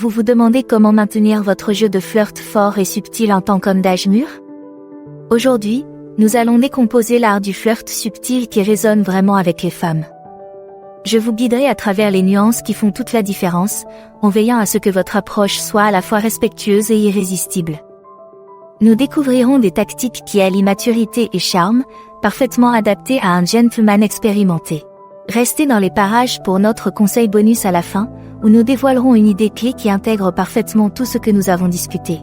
Vous vous demandez comment maintenir votre jeu de flirt fort et subtil en tant qu'homme d'âge mûr? Aujourd'hui, nous allons décomposer l'art du flirt subtil qui résonne vraiment avec les femmes. Je vous guiderai à travers les nuances qui font toute la différence, en veillant à ce que votre approche soit à la fois respectueuse et irrésistible. Nous découvrirons des tactiques qui allient maturité et charme, parfaitement adaptées à un gentleman expérimenté. Restez dans les parages pour notre conseil bonus à la fin, où nous dévoilerons une idée clé qui intègre parfaitement tout ce que nous avons discuté.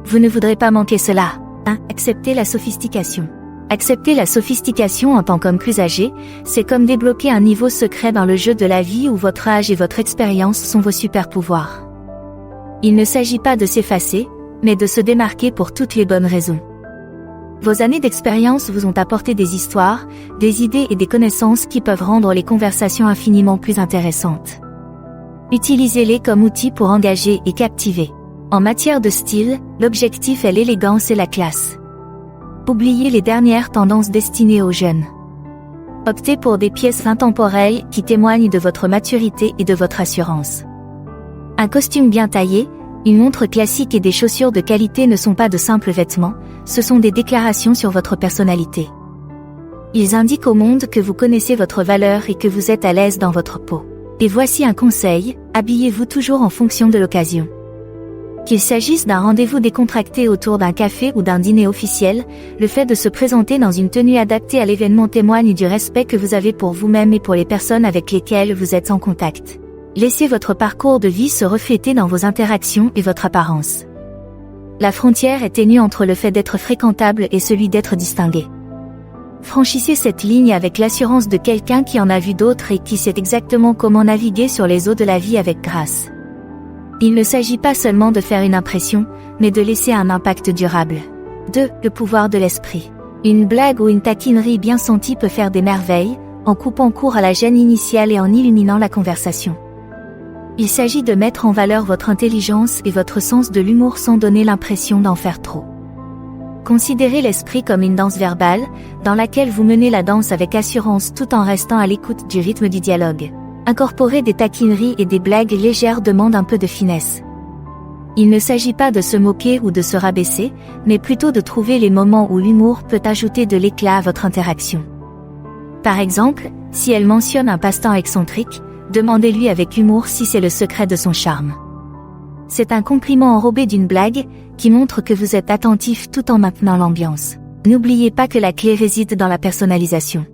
Vous ne voudrez pas manquer cela. 1. Accepter la sophistication. Accepter la sophistication en tant qu'homme plus âgé, c'est comme débloquer un niveau secret dans le jeu de la vie où votre âge et votre expérience sont vos super pouvoirs. Il ne s'agit pas de s'effacer, mais de se démarquer pour toutes les bonnes raisons. Vos années d'expérience vous ont apporté des histoires, des idées et des connaissances qui peuvent rendre les conversations infiniment plus intéressantes. Utilisez-les comme outils pour engager et captiver. En matière de style, l'objectif est l'élégance et la classe. Oubliez les dernières tendances destinées aux jeunes. Optez pour des pièces intemporelles qui témoignent de votre maturité et de votre assurance. Un costume bien taillé, une montre classique et des chaussures de qualité ne sont pas de simples vêtements, ce sont des déclarations sur votre personnalité. Ils indiquent au monde que vous connaissez votre valeur et que vous êtes à l'aise dans votre peau. Et voici un conseil, habillez-vous toujours en fonction de l'occasion. Qu'il s'agisse d'un rendez-vous décontracté autour d'un café ou d'un dîner officiel, le fait de se présenter dans une tenue adaptée à l'événement témoigne du respect que vous avez pour vous-même et pour les personnes avec lesquelles vous êtes en contact. Laissez votre parcours de vie se refléter dans vos interactions et votre apparence. La frontière est ténue entre le fait d'être fréquentable et celui d'être distingué. Franchissez cette ligne avec l'assurance de quelqu'un qui en a vu d'autres et qui sait exactement comment naviguer sur les eaux de la vie avec grâce. Il ne s'agit pas seulement de faire une impression, mais de laisser un impact durable. 2. Le pouvoir de l'esprit. Une blague ou une taquinerie bien sentie peut faire des merveilles, en coupant court à la gêne initiale et en illuminant la conversation. Il s'agit de mettre en valeur votre intelligence et votre sens de l'humour sans donner l'impression d'en faire trop. Considérez l'esprit comme une danse verbale, dans laquelle vous menez la danse avec assurance tout en restant à l'écoute du rythme du dialogue. Incorporer des taquineries et des blagues légères demande un peu de finesse. Il ne s'agit pas de se moquer ou de se rabaisser, mais plutôt de trouver les moments où l'humour peut ajouter de l'éclat à votre interaction. Par exemple, si elle mentionne un passe-temps excentrique, demandez-lui avec humour si c'est le secret de son charme. C'est un compliment enrobé d'une blague, qui montre que vous êtes attentif tout en maintenant l'ambiance. N'oubliez pas que la clé réside dans la personnalisation.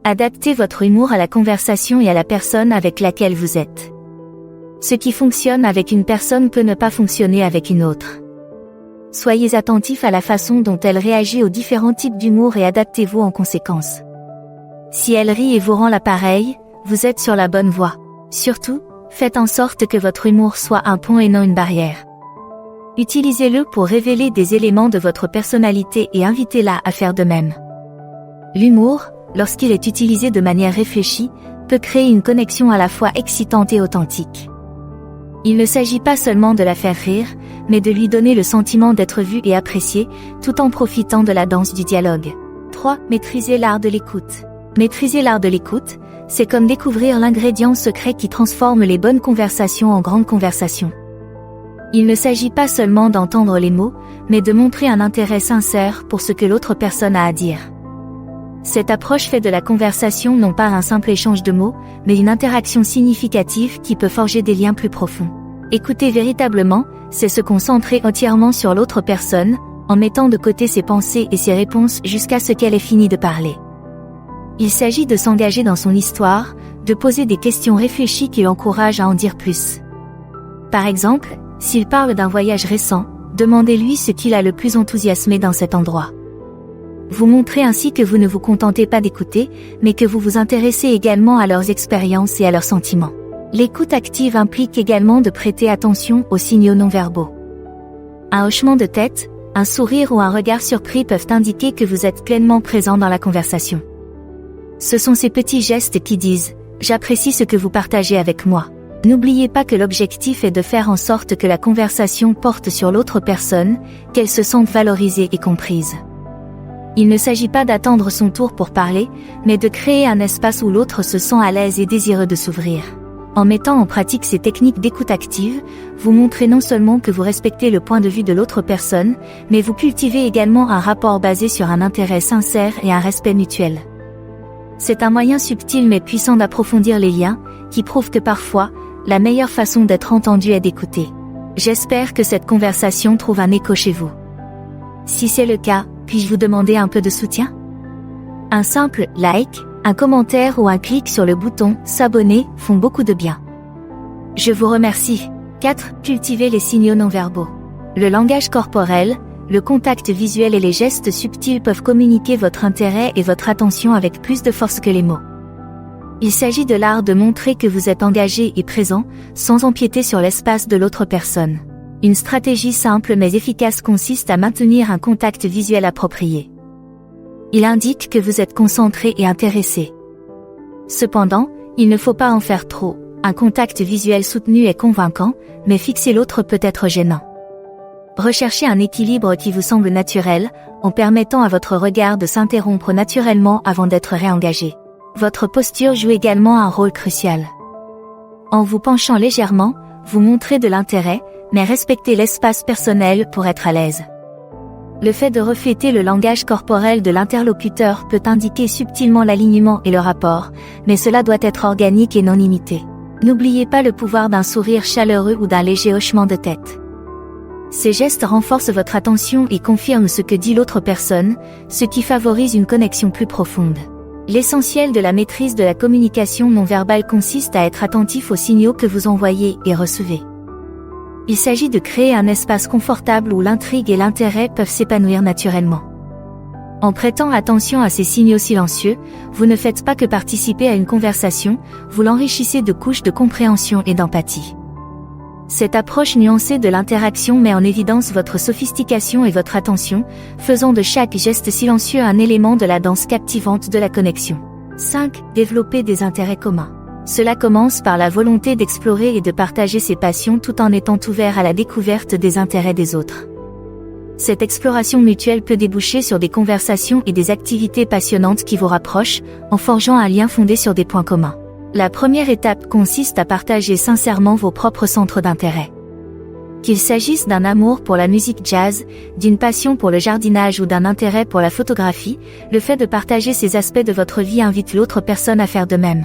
Adaptez votre humour à la conversation et à la personne avec laquelle vous êtes. Ce qui fonctionne avec une personne peut ne pas fonctionner avec une autre. Soyez attentif à la façon dont elle réagit aux différents types d'humour et adaptez-vous en conséquence. Si elle rit et vous rend l'appareil, vous êtes sur la bonne voie. Surtout, faites en sorte que votre humour soit un pont et non une barrière. Utilisez-le pour révéler des éléments de votre personnalité et invitez-la à faire de même. L'humour, lorsqu'il est utilisé de manière réfléchie, peut créer une connexion à la fois excitante et authentique. Il ne s'agit pas seulement de la faire rire, mais de lui donner le sentiment d'être vu et apprécié, tout en profitant de la danse du dialogue. 3. Maîtriser l'art de l'écoute. Maîtriser l'art de l'écoute, c'est comme découvrir l'ingrédient secret qui transforme les bonnes conversations en grandes conversations. Il ne s'agit pas seulement d'entendre les mots, mais de montrer un intérêt sincère pour ce que l'autre personne a à dire. Cette approche fait de la conversation non pas un simple échange de mots, mais une interaction significative qui peut forger des liens plus profonds. Écouter véritablement, c'est se concentrer entièrement sur l'autre personne, en mettant de côté ses pensées et ses réponses jusqu'à ce qu'elle ait fini de parler. Il s'agit de s'engager dans son histoire, de poser des questions réfléchies qui l'encouragent à en dire plus. Par exemple, s'il parle d'un voyage récent, demandez-lui ce qui l'a le plus enthousiasmé dans cet endroit. Vous montrez ainsi que vous ne vous contentez pas d'écouter, mais que vous vous intéressez également à leurs expériences et à leurs sentiments. L'écoute active implique également de prêter attention aux signaux non-verbaux. Un hochement de tête, un sourire ou un regard surpris peuvent indiquer que vous êtes pleinement présent dans la conversation. Ce sont ces petits gestes qui disent « J'apprécie ce que vous partagez avec moi ». N'oubliez pas que l'objectif est de faire en sorte que la conversation porte sur l'autre personne, qu'elle se sente valorisée et comprise. Il ne s'agit pas d'attendre son tour pour parler, mais de créer un espace où l'autre se sent à l'aise et désireux de s'ouvrir. En mettant en pratique ces techniques d'écoute active, vous montrez non seulement que vous respectez le point de vue de l'autre personne, mais vous cultivez également un rapport basé sur un intérêt sincère et un respect mutuel. C'est un moyen subtil mais puissant d'approfondir les liens, qui prouve que parfois, la meilleure façon d'être entendu est d'écouter. J'espère que cette conversation trouve un écho chez vous. Si c'est le cas, puis-je vous demander un peu de soutien? Un simple like, un commentaire ou un clic sur le bouton « S'abonner » font beaucoup de bien. Je vous remercie. 4. Cultiver les signaux non-verbaux. Le langage corporel, le contact visuel et les gestes subtils peuvent communiquer votre intérêt et votre attention avec plus de force que les mots. Il s'agit de l'art de montrer que vous êtes engagé et présent, sans empiéter sur l'espace de l'autre personne. Une stratégie simple mais efficace consiste à maintenir un contact visuel approprié. Il indique que vous êtes concentré et intéressé. Cependant, il ne faut pas en faire trop. Un contact visuel soutenu est convaincant, mais fixer l'autre peut être gênant. Recherchez un équilibre qui vous semble naturel, en permettant à votre regard de s'interrompre naturellement avant d'être réengagé. Votre posture joue également un rôle crucial. En vous penchant légèrement, vous montrez de l'intérêt, mais respectez l'espace personnel pour être à l'aise. Le fait de refléter le langage corporel de l'interlocuteur peut indiquer subtilement l'alignement et le rapport, mais cela doit être organique et non imité. N'oubliez pas le pouvoir d'un sourire chaleureux ou d'un léger hochement de tête. Ces gestes renforcent votre attention et confirment ce que dit l'autre personne, ce qui favorise une connexion plus profonde. L'essentiel de la maîtrise de la communication non verbale consiste à être attentif aux signaux que vous envoyez et recevez. Il s'agit de créer un espace confortable où l'intrigue et l'intérêt peuvent s'épanouir naturellement. En prêtant attention à ces signaux silencieux, vous ne faites pas que participer à une conversation, vous l'enrichissez de couches de compréhension et d'empathie. Cette approche nuancée de l'interaction met en évidence votre sophistication et votre attention, faisant de chaque geste silencieux un élément de la danse captivante de la connexion. 5. Développer des intérêts communs. Cela commence par la volonté d'explorer et de partager ses passions tout en étant ouvert à la découverte des intérêts des autres. Cette exploration mutuelle peut déboucher sur des conversations et des activités passionnantes qui vous rapprochent, en forgeant un lien fondé sur des points communs. La première étape consiste à partager sincèrement vos propres centres d'intérêt. Qu'il s'agisse d'un amour pour la musique jazz, d'une passion pour le jardinage ou d'un intérêt pour la photographie, le fait de partager ces aspects de votre vie invite l'autre personne à faire de même.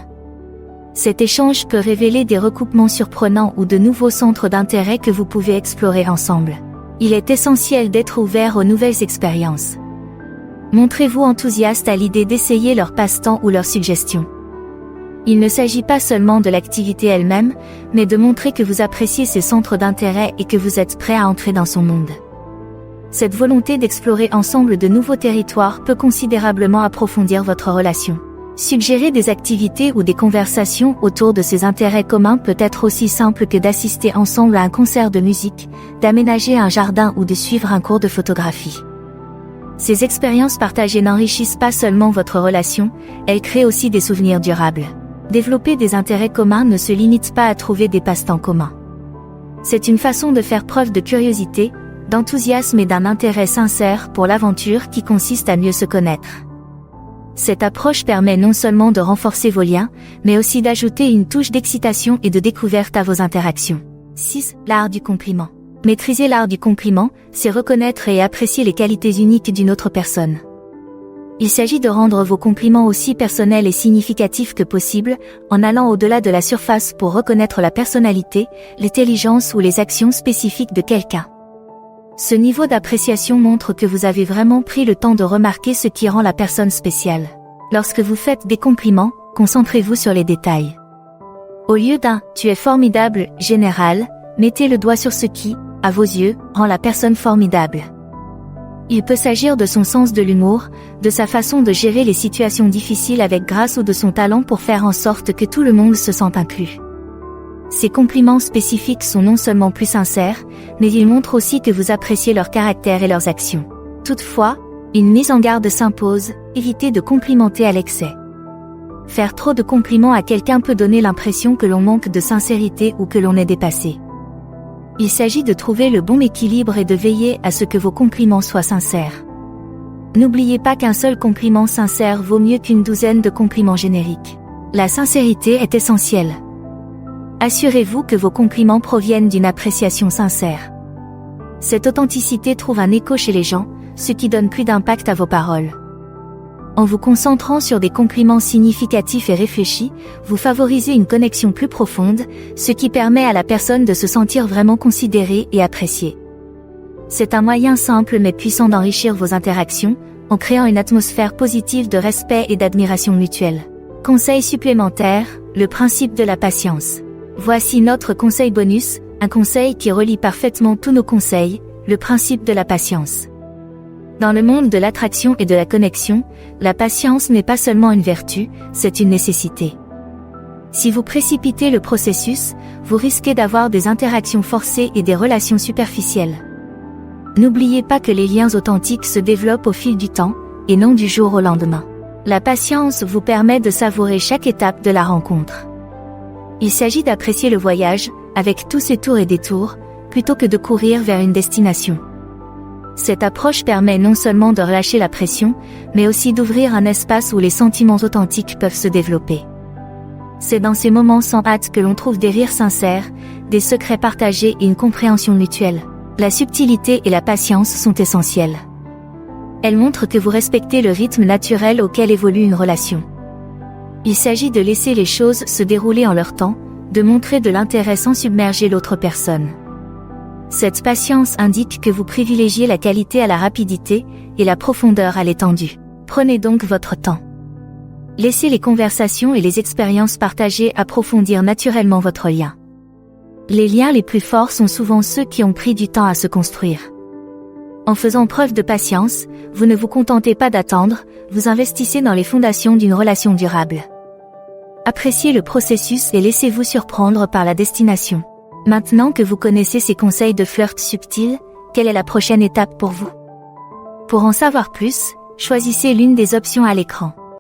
Cet échange peut révéler des recoupements surprenants ou de nouveaux centres d'intérêt que vous pouvez explorer ensemble. Il est essentiel d'être ouvert aux nouvelles expériences. Montrez-vous enthousiaste à l'idée d'essayer leur passe-temps ou leurs suggestions. Il ne s'agit pas seulement de l'activité elle-même, mais de montrer que vous appréciez ces centres d'intérêt et que vous êtes prêt à entrer dans son monde. Cette volonté d'explorer ensemble de nouveaux territoires peut considérablement approfondir votre relation. Suggérer des activités ou des conversations autour de ces intérêts communs peut être aussi simple que d'assister ensemble à un concert de musique, d'aménager un jardin ou de suivre un cours de photographie. Ces expériences partagées n'enrichissent pas seulement votre relation, elles créent aussi des souvenirs durables. Développer des intérêts communs ne se limite pas à trouver des passe-temps communs. C'est une façon de faire preuve de curiosité, d'enthousiasme et d'un intérêt sincère pour l'aventure qui consiste à mieux se connaître. Cette approche permet non seulement de renforcer vos liens, mais aussi d'ajouter une touche d'excitation et de découverte à vos interactions. 6. L'art du compliment. Maîtriser l'art du compliment, c'est reconnaître et apprécier les qualités uniques d'une autre personne. Il s'agit de rendre vos compliments aussi personnels et significatifs que possible, en allant au-delà de la surface pour reconnaître la personnalité, l'intelligence ou les actions spécifiques de quelqu'un. Ce niveau d'appréciation montre que vous avez vraiment pris le temps de remarquer ce qui rend la personne spéciale. Lorsque vous faites des compliments, concentrez-vous sur les détails. Au lieu d'un « tu es formidable » général, mettez le doigt sur ce qui, à vos yeux, rend la personne formidable. Il peut s'agir de son sens de l'humour, de sa façon de gérer les situations difficiles avec grâce ou de son talent pour faire en sorte que tout le monde se sente inclus. Ces compliments spécifiques sont non seulement plus sincères, mais ils montrent aussi que vous appréciez leur caractère et leurs actions. Toutefois, une mise en garde s'impose, évitez de complimenter à l'excès. Faire trop de compliments à quelqu'un peut donner l'impression que l'on manque de sincérité ou que l'on est dépassé. Il s'agit de trouver le bon équilibre et de veiller à ce que vos compliments soient sincères. N'oubliez pas qu'un seul compliment sincère vaut mieux qu'une douzaine de compliments génériques. La sincérité est essentielle. Assurez-vous que vos compliments proviennent d'une appréciation sincère. Cette authenticité trouve un écho chez les gens, ce qui donne plus d'impact à vos paroles. En vous concentrant sur des compliments significatifs et réfléchis, vous favorisez une connexion plus profonde, ce qui permet à la personne de se sentir vraiment considérée et appréciée. C'est un moyen simple mais puissant d'enrichir vos interactions, en créant une atmosphère positive de respect et d'admiration mutuelle. Conseil supplémentaire, le principe de la patience. Voici notre conseil bonus, un conseil qui relie parfaitement tous nos conseils, le principe de la patience. Dans le monde de l'attraction et de la connexion, la patience n'est pas seulement une vertu, c'est une nécessité. Si vous précipitez le processus, vous risquez d'avoir des interactions forcées et des relations superficielles. N'oubliez pas que les liens authentiques se développent au fil du temps, et non du jour au lendemain. La patience vous permet de savourer chaque étape de la rencontre. Il s'agit d'apprécier le voyage, avec tous ses tours et détours, plutôt que de courir vers une destination. Cette approche permet non seulement de relâcher la pression, mais aussi d'ouvrir un espace où les sentiments authentiques peuvent se développer. C'est dans ces moments sans hâte que l'on trouve des rires sincères, des secrets partagés et une compréhension mutuelle. La subtilité et la patience sont essentielles. Elles montrent que vous respectez le rythme naturel auquel évolue une relation. Il s'agit de laisser les choses se dérouler en leur temps, de montrer de l'intérêt sans submerger l'autre personne. Cette patience indique que vous privilégiez la qualité à la rapidité, et la profondeur à l'étendue. Prenez donc votre temps. Laissez les conversations et les expériences partagées approfondir naturellement votre lien. Les liens les plus forts sont souvent ceux qui ont pris du temps à se construire. En faisant preuve de patience, vous ne vous contentez pas d'attendre, vous investissez dans les fondations d'une relation durable. Appréciez le processus et laissez-vous surprendre par la destination. Maintenant que vous connaissez ces conseils de flirt subtil, quelle est la prochaine étape pour vous? Pour en savoir plus, choisissez l'une des options à l'écran.